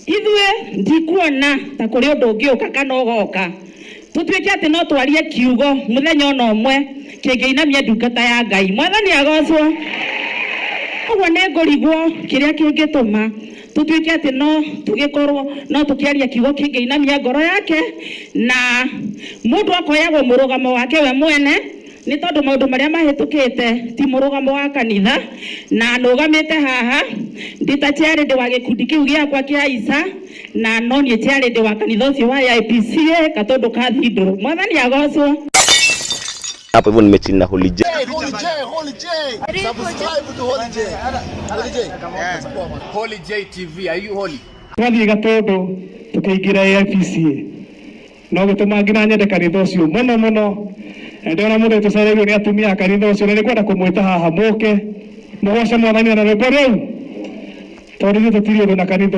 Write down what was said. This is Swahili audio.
Ithue ndikuona ta kuri undu ungiuka kana ugoka tutwike ati no twarie kiugo muthenya ono mwe kingeinamia ndungata ya Ngai mwathani agocwo ogwo ne ngorigwo kiria kingituma tutwike ati no tugikorwo no tukiaria kiugo kingeinamia ngoro yake na mundu akoyagwo murugamo wake we mwene ni tondu maundu maria mahitukite ti murugamo wa kanitha na nugamite haha nditaciari ndi wa gikundi kiu giakwa kia Isa na no ni ciari ndi wa kanitha ucio wa Aipca katondu ka thinduru mwathani agocwo. Hapo hivyo nimechini na Holy J. Subscribe to Holy J. Holy J TV. Are you holy? Twathiĩ Gatundu tukaingira Aipca no gutuma nginya nyende kanitha ucio muno ndona mundu tucareirwo ni atumia a kanitha ucio ni kwenda kumwita haha muke mugoce mwathani na rwimbo riu tondu tutiri undu na kanitha